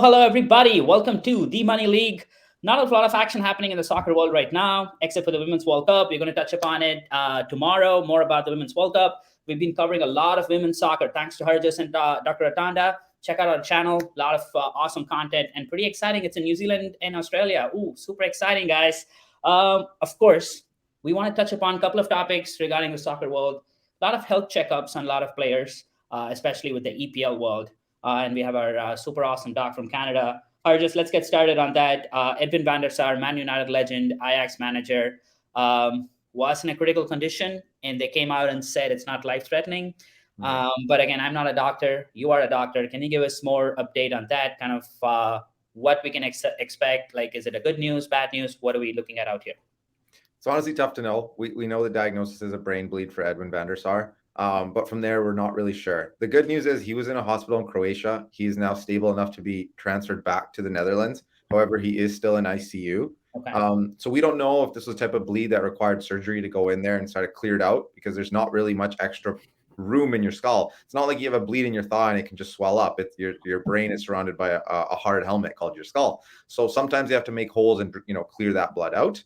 Hello, everybody. Welcome to the Money League. Not a lot of action happening in the soccer world right now, except for the Women's World Cup. We're going to touch upon it tomorrow, more about the Women's World Cup. We've been covering a lot of women's soccer, thanks to Harjas and Dr. Atanda. Check out our channel, a lot of awesome content, and pretty exciting. It's in New Zealand and Australia. Ooh, super exciting, guys. Of course, we want to touch upon a couple of topics regarding the soccer world. A lot of health checkups on a lot of players, especially with the EPL world. And we have our super awesome doc from Canada. Or just let's get started on that. Edwin van der Sar, Man United legend, Ajax manager, was in a critical condition, and they came out and said it's not life-threatening. But again, I'm not a doctor. You are a doctor. Can you give us more update on that? Kind of what we can expect? Like, is it a good news, bad news? What are we looking at out here? It's honestly tough to know. We know the diagnosis is a brain bleed for Edwin van der Sar. But from there, we're not really sure. The good news is he was in a hospital in Croatia. He is now stable enough to be transferred back to the Netherlands. However, he is still in ICU. Okay. So we don't know if this was the type of bleed that required surgery to go in there and start it cleared out, because there's not really much extra room in your skull. It's not like you have a bleed in your thigh and it can just swell up. It's your brain is surrounded by a hard helmet called your skull. So sometimes you have to make holes and clear that blood out.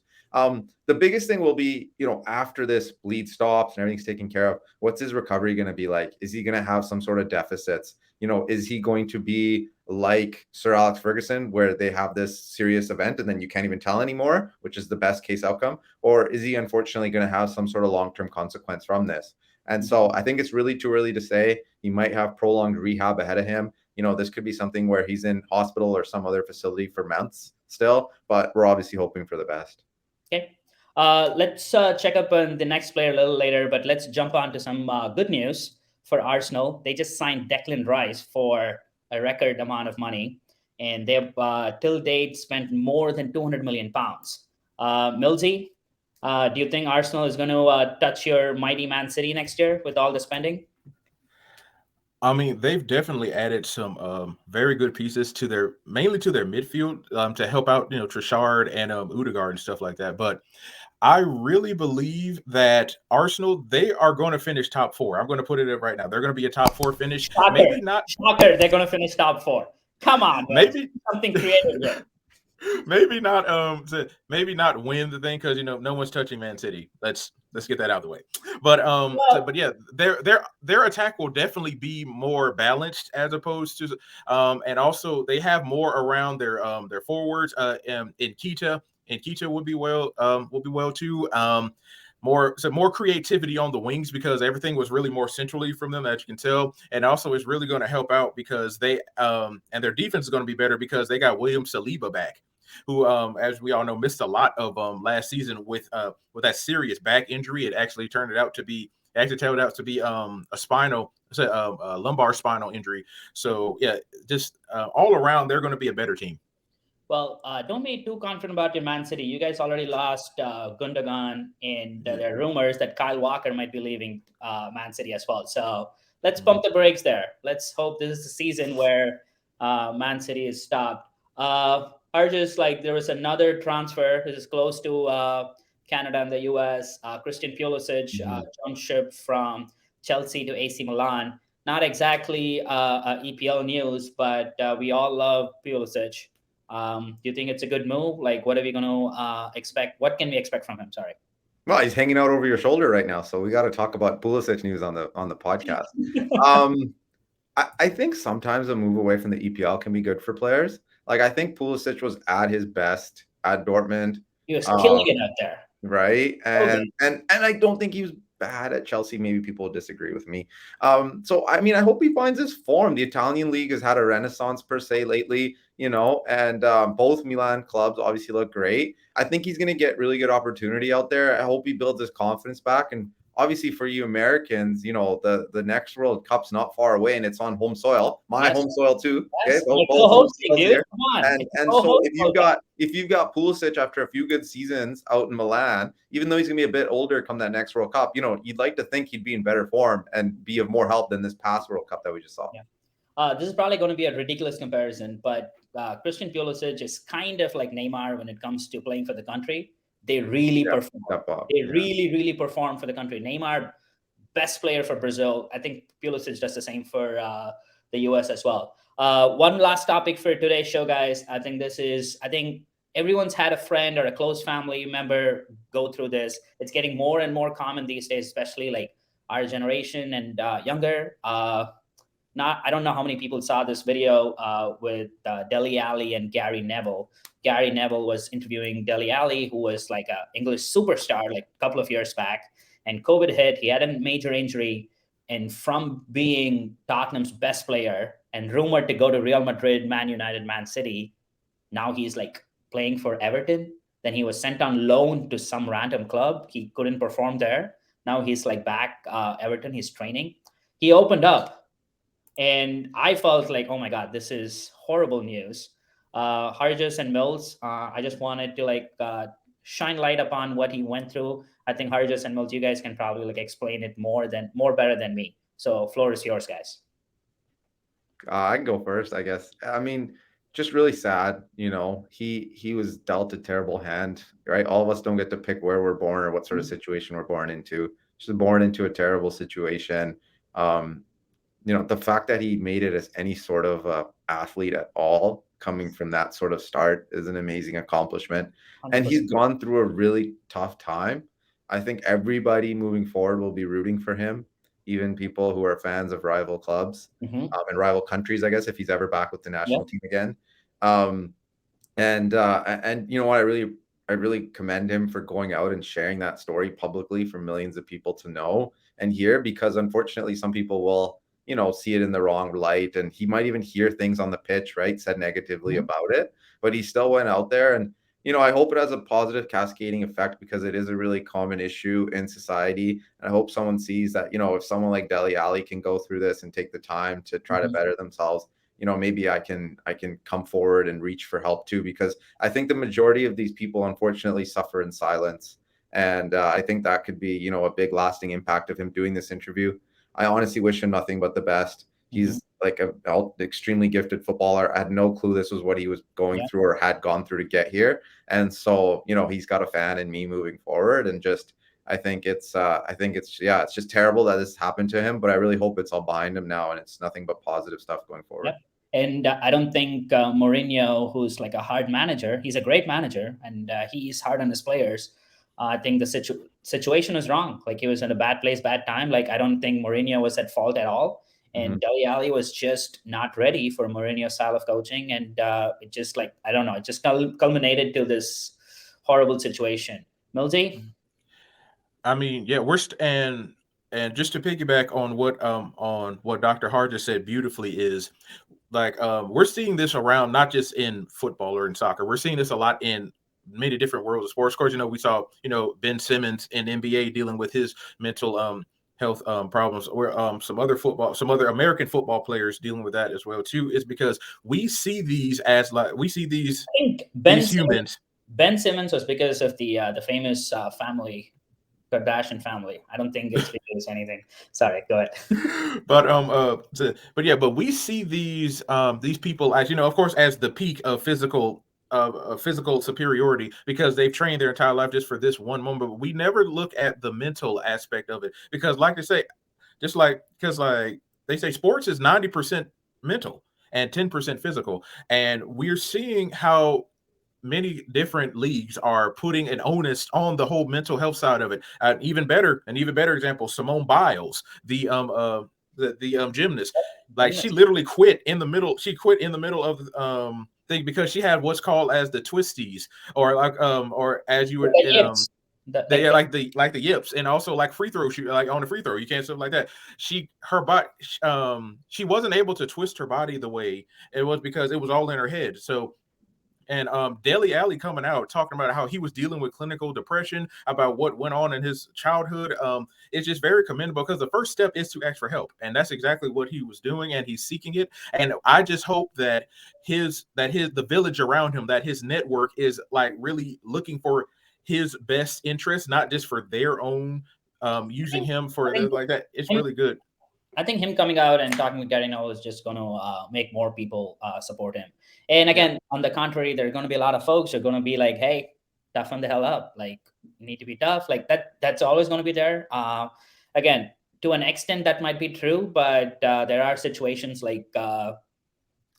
The biggest thing will be, after this bleed stops and everything's taken care of, what's his recovery going to be like? Is he going to have some sort of deficits? Is he going to be like Sir Alex Ferguson, where they have this serious event and then you can't even tell anymore, which is the best case outcome? Or is he unfortunately going to have some sort of long-term consequence from this? And so I think it's really too early to say. He might have prolonged rehab ahead of him. This could be something where he's in hospital or some other facility for months still, but we're obviously hoping for the best. Okay. Let's check up on the next player a little later, but let's jump on to some good news for Arsenal. They just signed Declan Rice for a record amount of money, and they've till date spent more than 200 million pounds. Millsy, do you think Arsenal is going to touch your mighty Man City next year with all the spending? I mean, they've definitely added some very good pieces to mainly to their midfield to help out, Trossard and Odegaard and stuff like that. But I really believe that Arsenal, they are going to finish top four. I'm going to put it up right now. They're going to be a top four finish. Shocker. Maybe not. Shocker. They're going to finish top four. Come on, guys. Maybe something creative here. Maybe not win the thing, because no one's touching Man City. Let's get that out of the way. But but yeah, their attack will definitely be more balanced as opposed to and also they have more around their forwards in Keita. And Keita would be well too. More creativity on the wings, because everything was really more centrally from them, as you can tell. And also it's really going to help out because they and their defense is going to be better because they got William Saliba back, who as we all know missed a lot of last season with that serious back injury. It actually turned out to be a lumbar spinal injury. So yeah, just all around they're going to be a better team. Well, don't be too confident about your Man City. You guys already lost Gundogan, and there are rumors that Kyle Walker might be leaving Man City as well. So let's pump the brakes there. Let's hope this is the season where Man City is stopped. Just like there was another transfer. This is close to Canada and the US. Christian Pulisic jumped ship from Chelsea to AC Milan. Not exactly EPL news, but we all love Pulisic. Do you think it's a good move? Like, what are we going to expect? What can we expect from him? Sorry. Well, he's hanging out over your shoulder right now, so we got to talk about Pulisic news on the podcast. I think sometimes a move away from the EPL can be good for players. Like, I think Pulisic was at his best at Dortmund. He was killing it out there, right? And I don't think he was bad at Chelsea. Maybe people disagree with me. So I mean, I hope he finds his form. The Italian league has had a renaissance per se lately, and both Milan clubs obviously look great. I think he's going to get really good opportunity out there. I hope he builds his confidence back. And obviously for you Americans, the next World Cup's not far away, and it's on home soil, home soil too. Yes. Okay, so come on. And so if you've got Pulisic after a few good seasons out in Milan, even though he's gonna be a bit older come that next World Cup, you'd like to think he'd be in better form and be of more help than this past World Cup that we just saw. Yeah. This is probably going to be a ridiculous comparison, but Christian Pulisic is kind of like Neymar when it comes to playing for the country. They really perform. They really perform for the country. Neymar, best player for Brazil. I think Pulisic does the same for the US as well. One last topic for today's show, guys. I think everyone's had a friend or a close family member go through this. It's getting more and more common these days, especially like our generation and younger. Not I don't know how many people saw this video with Dele Alli and Gary Neville. Gary Neville was interviewing Dele Alli, who was like a English superstar like a couple of years back, and COVID hit. He had a major injury, and from being Tottenham's best player and rumored to go to Real Madrid, Man United, Man City, now he's like playing for Everton. Then he was sent on loan to some random club. He couldn't perform there. Now he's like back Everton. He's training. He opened up, and I felt like, oh my god, this is horrible news. Harjas and Mills, I just wanted to like shine light upon what he went through. I think Harjas and Mills, you guys can probably like explain it more better than me. So floor is yours, guys. I can go first, I guess. I mean, just really sad. He was dealt a terrible hand, right? All of us don't get to pick where we're born or what sort of situation we're born into. Just born into a terrible situation. Um, the fact that he made it as any sort of athlete at all, coming from that sort of start, is an amazing accomplishment. And 100%. he's gone through a really tough time. I think everybody moving forward will be rooting for him, even people who are fans of rival clubs Mm-hmm. and rival countries, I guess, if he's ever back with the Yeah. national team again. Um, and you know what, I really commend him for going out and sharing that story publicly for millions of people to know and hear, because unfortunately some people will see it in the wrong light, and he might even hear things on the pitch, right, said negatively Mhm. about it, but he still went out there. And I hope it has a positive cascading effect, because it is a really common issue in society. And I hope someone sees that, if someone like Dele Alli can go through this and take the time to try to Mhm. better themselves, maybe I can come forward and reach for help too, because I think the majority of these people unfortunately suffer in silence. And I think that could be, a big lasting impact of him doing this interview. I honestly wish him nothing but the best. Mhm. He's like an extremely gifted footballer. I had no clue this was what he was going Yeah. through or had gone through to get here. And so, he's got a fan in me moving forward. And just, it's just terrible that this happened to him, but I really hope it's all behind him now and it's nothing but positive stuff going forward. Yep. And I don't think Mourinho, who's like a hard manager, he's a great manager, and he's hard on his players. I think the situation was wrong. Like he was in a bad place, bad time. Like I don't think Mourinho was at fault at all. Mhm. And Dele Alli was just not ready for Mourinho's style of coaching, and it just like I don't know, it just culminated to this horrible situation. Milsey, I mean, yeah, and just to piggyback on what Dr. Hart just said beautifully is like we're seeing this around not just in football or in soccer. We're seeing this a lot in many different worlds of sports. Of course, we saw Ben Simmons in NBA dealing with his mental health problems, or some other American football players dealing with that as well too. Is because we see these as like we see I think these humans. Ben Simmons was because of the famous family, Kardashian family. I don't think it's because anything. Sorry, go ahead. But we see these people as of course, as the peak of physical superiority, because they've trained their entire life just for this one moment. But we never look at the mental aspect of it, because like they say, because like they say, sports is 90% mental and 10% physical, and we're seeing how many different leagues are putting an onus on the whole mental health side of it. An even better example: Simone Biles, the gymnast. Like she literally quit in the middle. She quit in the middle of the thing, because she had what's called as the twisties, or like or as you would The yips. they like the yips, and also like free throw shoot, like on the free throw you can't stuff like that. She wasn't able to twist her body the way it was, because it was all in her head. So, and Dele Alli coming out talking about how he was dealing with clinical depression, about what went on in his childhood, it's just very commendable, because the first step is to ask for help, and that's exactly what he was doing, and he's seeking it. And I just hope that the village around him, that his network is like really looking for his best interest, not just for their own using him for like that. It's really good. I think him coming out and talking with Gary Neville is just going to make more people support him. And again, on the contrary, there are going to be a lot of folks who are going to be like, "Hey, toughen the hell up! Like, you need to be tough." Like that. That's always going to be there. Again, to an extent, that might be true, but there are situations like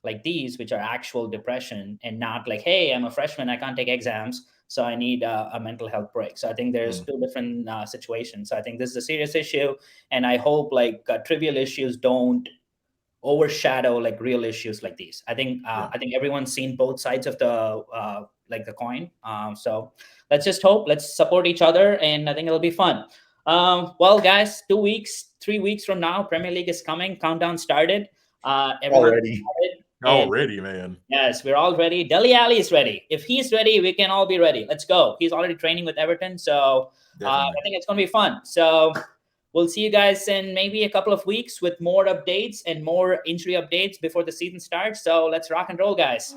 like these, which are actual depression and not like, hey, I'm a freshman, I can't take exams, so I need a mental health break. So I think there's two different situations. So I think this is a serious issue, and I hope like trivial issues don't overshadow like real issues like these. I think everyone's seen both sides of the like the coin. So let's just hope, let's support each other, and I think it'll be fun. Well, guys, 2 weeks, 3 weeks from now, Premier League is coming. Countdown started. Everyone already, man. Yes, we're all ready. Dele Alli is ready. If he's ready, we can all be ready. Let's go. He's already training with Everton, so I think it's going to be fun. So we'll see you guys in maybe a couple of weeks with more updates and more injury updates before the season starts. So let's rock and roll, guys.